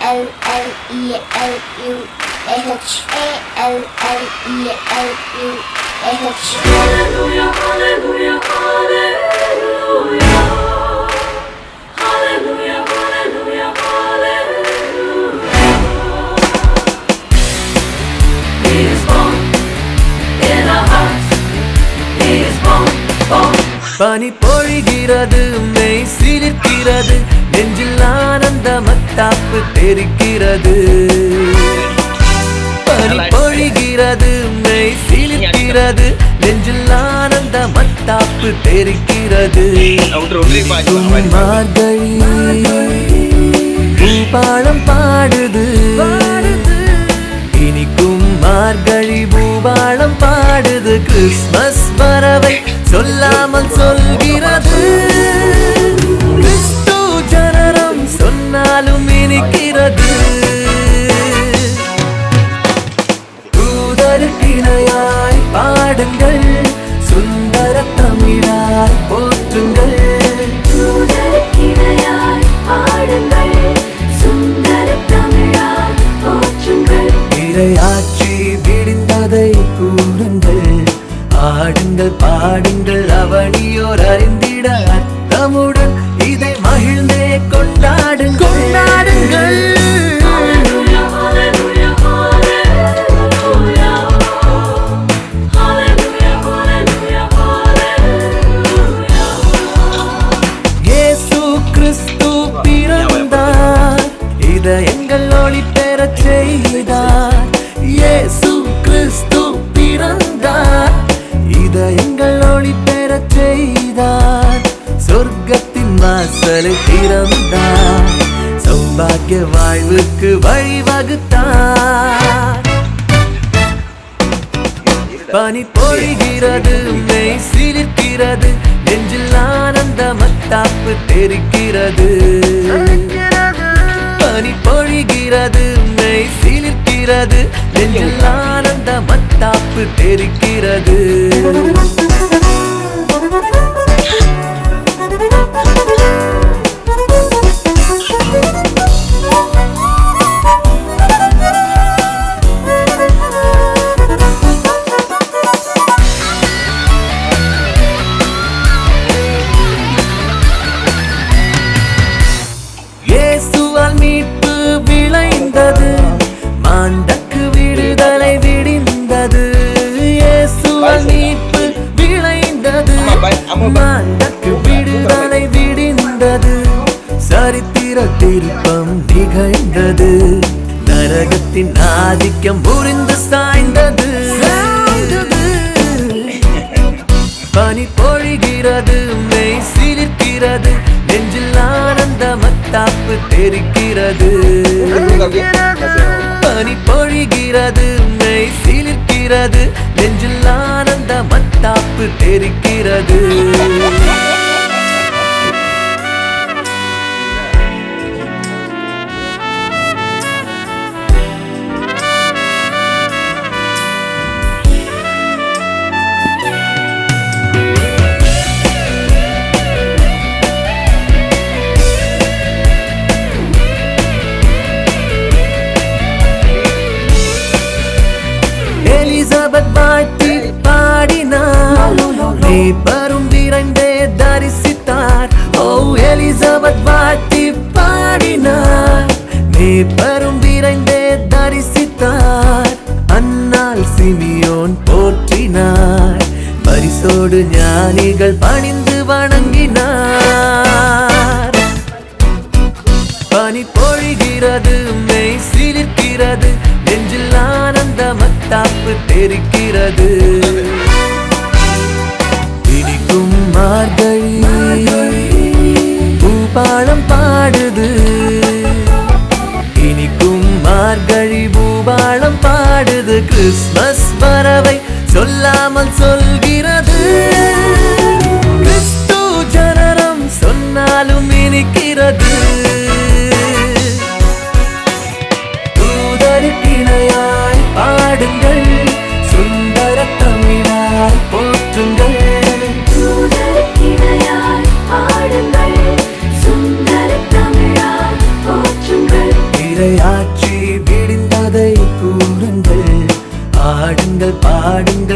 Hallelujah, hallelujah, hallelujah. Hallelujah, hallelujah, hallelujah. He is born in our hearts. He is born, born. பனி பொழிகிறது, மெய் சிலிர்க்கிறது, நெஞ்சில் ஆனந்த மத்தாப்பு தெரிக்கிறது. பனி பொழிகிறது, மெய் சிலிர்க்கிறது, நெஞ்சில் ஆனந்த மத்தாப்பு தெரிக்கிறது. மார்கழி பூபாலம் பாடுது, இனிக்கும் மார்கழி பூபாலம் பாடுது. கிறிஸ்மஸ் வரவை சொல்லாமல் சொல்கிறது, கிறிஸ்து ஜனனம் சொன்னாலும் இனிக்கிறது. தூதருக்கிணையாய் பாடுங்கள், சுந்தர தமிழாய் போற்றுங்கள். தூதருக்கிணையாய் பாடுங்கள், சுந்தர தமிழாய் போற்றுங்கள். இறையாட்சி விடிந்ததை கூறுங்கள், ஆடுங்கள் பாடுங்கள், அவனியோர் அறிந்திட அர்த்தமுடன் இதை மகிழ்ந்தே கொண்டாடுங்கள், கொண்டாடுங்கள். Hallelujah, hallelujah, hallelujah. Hallelujah, hallelujah, hallelujah. இயேசு கிறிஸ்து பிறந்தார், இதயங்கள் ஒளி பெறச் செய்தார். இயேசு கிறிஸ்து பிறந்தார், இதயங்கள் ஒளி பெறச் செய்தார். சொர்க்கத்தின் வாசலை திறந்தார், சௌபாகிய வாழ்வுக்கு வழிவகுத்தார். பனி பொழிகிறது, மெய் சிலிர்க்கிறது, நெஞ்சில் ஆனந்த மத்தாப்பு தெரிக்கிறது. பனி பொழிகிறது, மெய் சிலிர்க்கிறது, நெஞ்சில் ஆனந்த மத்தாப்பு தெரிக்கிறது. இயேசுவால் மீட்பு விளைந்தது, மாண்டக்கு விடுதலை விடிந்தது. இயேசுவால் மீட்பு விளைந்தது, மாண்டக்கு விடுதலை விடிந்தது. சரித்திர திருப்பம் நிகழ்ந்தது, நரகத்தின் ஆதிக்கம் முறிந்து சாய்ந்தது. பனி பொழிகிறது, மெய் சிலிர்க்கிறது, நெஞ்சில் ஆனந்த மத்தாப்பு தெரிக்கிறது. பனி பொழிகிறது, மெய் சிலிர்க்கிறது, நெஞ்சில் ஆனந்த மத்தாப்பு தெரிக்கிறது. எலிசபெத் வாழ்த்தி பாடினார், மேய்ப்பரும் விரைந்தே தரிசித்தார். ஓ எலிசபெத் வாழ்த்தி பாடினார், மேய்ப்பரும் விரைந்தே தரிசித்தார். அன்னாள் சிமியோன் போற்றினார், பரிசோடு ஞானிகள் பணிந்து வணங்கினார். பனி பொழிகிறது, மெய் சிலிர்க்கிறது, நெஞ்சில் ஆனந்த மத்தாப்பு தெரிக்கிறது. இனிக்கும் மார்கழி பூபாலம் பாடுது, இனிக்கும் மார்கழி பூபாலம் பாடுது. கிறிஸ்மஸ் வரவை சொல்லாமல் சொல்கிறது, கிறிஸ்து ஜனனம் சொன்னாலும் இனிக்கிறது. தூதருக்கிணையாய் பாடுங்கள், சுந்தர தமிழாய் போற்றுங்கள். தூதருக்கிணையாய் பாடுங்கள், சுந்தர தமிழாய் போற்றுங்கள். இரையாற்றி விடிந்ததை கூறுங்கள், ஆடுங்கள் பாடுங்கள்